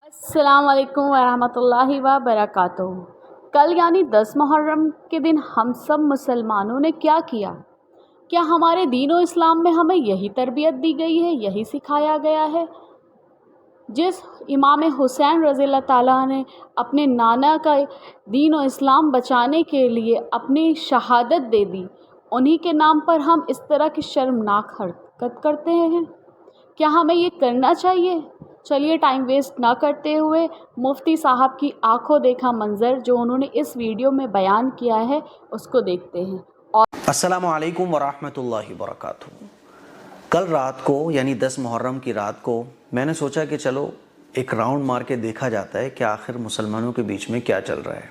السلام علیکم ورحمۃ اللہ وبرکاتہ۔ کل یعنی 10 محرم کے دن ہم سب مسلمانوں نے کیا کیا؟ کیا ہمارے دین و اسلام میں ہمیں یہی تربیت دی گئی ہے، یہی سکھایا گیا ہے؟ جس امام حسین رضی اللہ تعالیٰ نے اپنے نانا کا دین و اسلام بچانے کے لیے اپنی شہادت دے دی، انہی کے نام پر ہم اس طرح کی شرمناک حرکت کرتے ہیں۔ کیا ہمیں یہ کرنا چاہیے؟ چلیے ٹائم ویسٹ نہ کرتے ہوئے مفتی صاحب کی آنکھوں دیکھا منظر جو انہوں نے اس ویڈیو میں بیان کیا ہے اس کو دیکھتے ہیں۔ السلام علیکم ورحمۃ اللہ وبرکاتہ۔ کل رات کو یعنی 10 محرم کی رات کو میں نے سوچا کہ چلو ایک راؤنڈ مار کے دیکھا جاتا ہے کہ آخر مسلمانوں کے بیچ میں کیا چل رہا ہے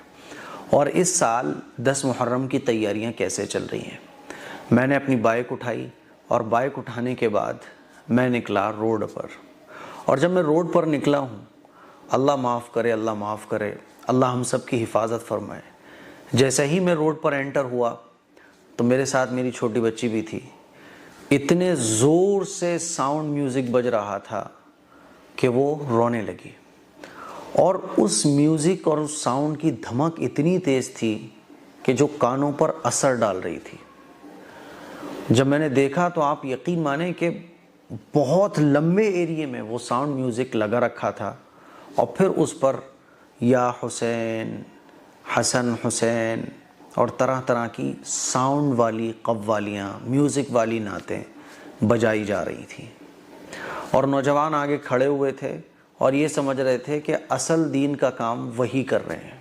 اور اس سال 10 محرم کی تیاریاں کیسے چل رہی ہیں۔ میں نے اپنی بائک اٹھائی اور بائک اٹھانے کے بعد میں نکلا روڈ پر، اور جب میں روڈ پر نکلا ہوں، اللہ معاف کرے، اللہ معاف کرے، اللہ ہم سب کی حفاظت فرمائے، جیسے ہی میں روڈ پر انٹر ہوا تو میرے ساتھ میری چھوٹی بچی بھی تھی۔ اتنے زور سے ساؤنڈ میوزک بج رہا تھا کہ وہ رونے لگی، اور اس میوزک اور اس ساؤنڈ کی دھمک اتنی تیز تھی کہ جو کانوں پر اثر ڈال رہی تھی۔ جب میں نے دیکھا تو آپ یقین مانیں کہ بہت لمبے ایریے میں وہ ساؤنڈ میوزک لگا رکھا تھا، اور پھر اس پر یا حسین، حسن حسین اور طرح طرح کی ساؤنڈ والی قوالیاں، میوزک والی نعتیں بجائی جا رہی تھیں، اور نوجوان آگے کھڑے ہوئے تھے اور یہ سمجھ رہے تھے کہ اصل دین کا کام وہی کر رہے ہیں۔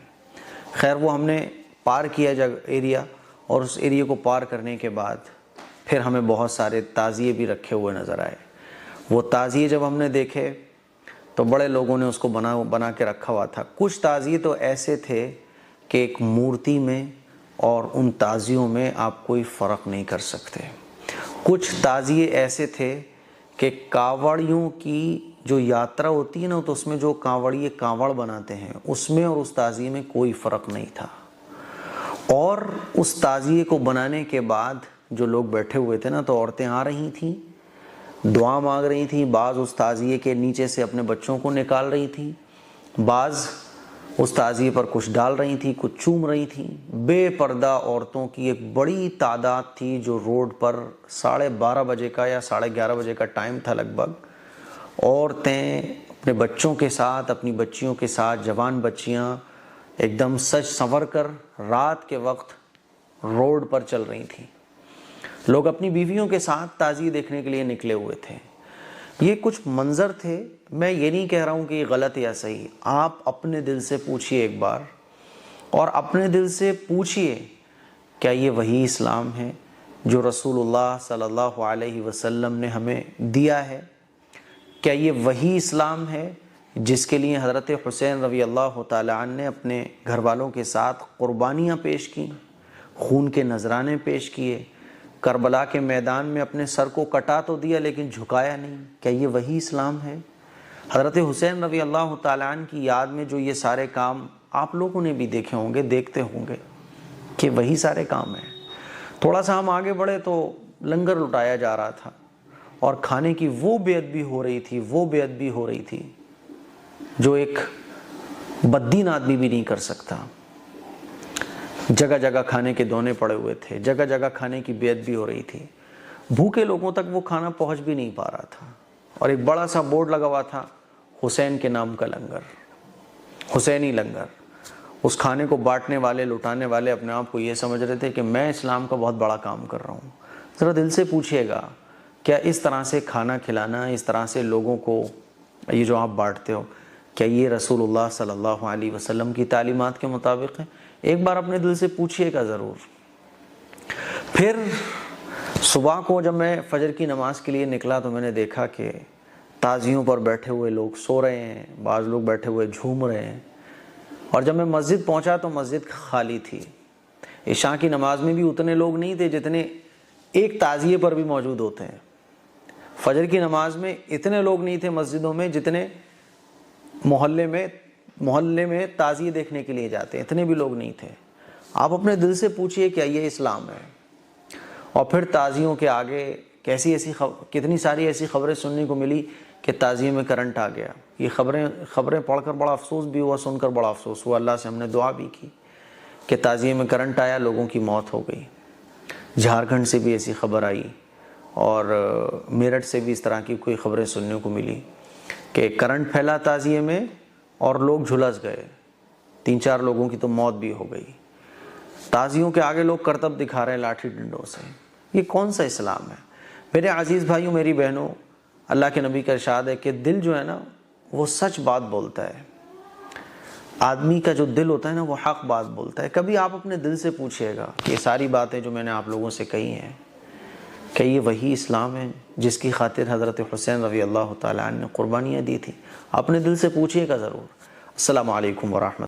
خیر وہ ہم نے پار کیا ایریا، اور اس ایریا کو پار کرنے کے بعد پھر ہمیں بہت سارے تعزیے بھی رکھے ہوئے نظر آئے۔ وہ تعزیے جب ہم نے دیکھے تو بڑے لوگوں نے اس کو بنا کے رکھا ہوا تھا۔ کچھ تعزیے تو ایسے تھے کہ ایک مورتی میں اور ان تعزیوں میں آپ کوئی فرق نہیں کر سکتے۔ کچھ تعزیے ایسے تھے کہ کانوڑیوں کی جو یاترا ہوتی ہے نا، تو اس میں جو کانوڑیے کانوڑ بناتے ہیں، اس میں اور اس تعزیے میں کوئی فرق نہیں تھا۔ اور اس تعزیے کو بنانے کے بعد جو لوگ بیٹھے ہوئے تھے نا، تو عورتیں آ رہی تھیں، دعا مانگ رہی تھیں، بعض اس تعزیے کے نیچے سے اپنے بچوں کو نکال رہی تھیں، بعض اس تعزیے پر کچھ ڈال رہی تھیں، کچھ چوم رہی تھیں۔ بے پردہ عورتوں کی ایک بڑی تعداد تھی جو روڈ پر 12:30 بجے کا یا 11:30 بجے کا ٹائم تھا لگ بھگ، عورتیں اپنے بچوں کے ساتھ، اپنی بچیوں کے ساتھ، جوان بچیاں ایک دم سج سنور کر رات کے وقت روڈ پر چل رہی تھیں۔ لوگ اپنی بیویوں کے ساتھ تعزیے دیکھنے کے لیے نکلے ہوئے تھے۔ یہ کچھ منظر تھے، میں یہ نہیں کہہ رہا ہوں کہ یہ غلط یا صحیح، آپ اپنے دل سے پوچھئے ایک بار، اور اپنے دل سے پوچھئے کیا یہ وہی اسلام ہے جو رسول اللہ صلی اللہ علیہ وسلم نے ہمیں دیا ہے؟ کیا یہ وہی اسلام ہے جس کے لیے حضرت حسین رضی اللہ تعالیٰ عنہ نے اپنے گھر والوں کے ساتھ قربانیاں پیش کیں، خون کے نذرانے پیش کیے، کربلا کے میدان میں اپنے سر کو کٹا تو دیا لیکن جھکایا نہیں؟ کیا یہ وہی اسلام ہے؟ حضرت حسین رضی اللہ تعالیٰ عنہ کی یاد میں جو یہ سارے کام آپ لوگوں نے بھی دیکھے ہوں گے، دیکھتے ہوں گے کہ وہی سارے کام ہیں۔ تھوڑا سا ہم آگے بڑھے تو لنگر لٹایا جا رہا تھا، اور کھانے کی وہ بے ادبی ہو رہی تھی، وہ بے ادبی ہو رہی تھی جو ایک بددین آدمی بھی نہیں کر سکتا۔ جگہ جگہ کھانے کے دونے پڑے ہوئے تھے، جگہ جگہ کھانے کی بے ادبی ہو رہی تھی، بھوکے لوگوں تک وہ کھانا پہنچ بھی نہیں پا رہا تھا، اور ایک بڑا سا بورڈ لگا ہوا تھا، حسین کے نام کا لنگر، حسینی لنگر۔ اس کھانے کو بانٹنے والے، لٹانے والے اپنے آپ کو یہ سمجھ رہے تھے کہ میں اسلام کا بہت بڑا کام کر رہا ہوں۔ ذرا دل سے پوچھئے گا، کیا اس طرح سے کھانا کھلانا، اس طرح سے لوگوں کو یہ جو آپ بانٹتے ہو، کیا یہ رسول اللہ صلی اللہ علیہ وسلم کی تعلیمات کے مطابق ہے؟ ایک بار اپنے دل سے پوچھئے گا ضرور۔ پھر صبح کو جب میں فجر کی نماز کے لیے نکلا تو میں نے دیکھا کہ تعزیوں پر بیٹھے ہوئے لوگ سو رہے ہیں، بعض لوگ بیٹھے ہوئے جھوم رہے ہیں، اور جب میں مسجد پہنچا تو مسجد خالی تھی۔ عشاء کی نماز میں بھی اتنے لوگ نہیں تھے جتنے ایک تعزیے پر بھی موجود ہوتے ہیں۔ فجر کی نماز میں اتنے لوگ نہیں تھے مسجدوں میں جتنے محلے میں تعزیے دیکھنے کے لیے جاتے ہیں، اتنے بھی لوگ نہیں تھے۔ آپ اپنے دل سے پوچھئے کیا یہ اسلام ہے؟ اور پھر تعزیوں کے آگے کتنی ساری ایسی خبریں سننے کو ملی کہ تعزیے میں کرنٹ آ گیا. یہ خبریں پڑھ کر بڑا افسوس بھی ہوا, سن کر بڑا افسوس ہوا. اللہ سے ہم نے دعا بھی کی کہ تعزیے میں کرنٹ آیا, لوگوں کی موت ہو گئی. جھارکھنڈ سے بھی ایسی خبر آئی اور میرٹھ سے بھی اس طرح کی کوئی خبریں سننے کو ملی کہ کرنٹ پھیلا تعزیے میں اور لوگ جھلس گئے. 3-4 لوگوں کی تو موت بھی ہو گئی. تعزیوں کے آگے لوگ کرتب دکھا رہے ہیں لاٹھی ڈنڈوں سے. یہ کون سا اسلام ہے؟ میرے عزیز بھائیوں, میری بہنوں, اللہ کے نبی کا ارشاد ہے کہ دل جو ہے نا وہ سچ بات بولتا ہے. آدمی کا جو دل ہوتا ہے نا وہ حق بات بولتا ہے. کبھی آپ اپنے دل سے پوچھئے گا کہ یہ ساری باتیں جو میں نے آپ لوگوں سے کہی ہیں, کہ یہ وہی اسلام ہے جس کی خاطر حضرت حسین رضی اللہ تعالیٰ عنہ نے قربانیاں دی تھی؟ اپنے دل سے پوچھئے گا ضرور. السلام علیکم ورحمۃ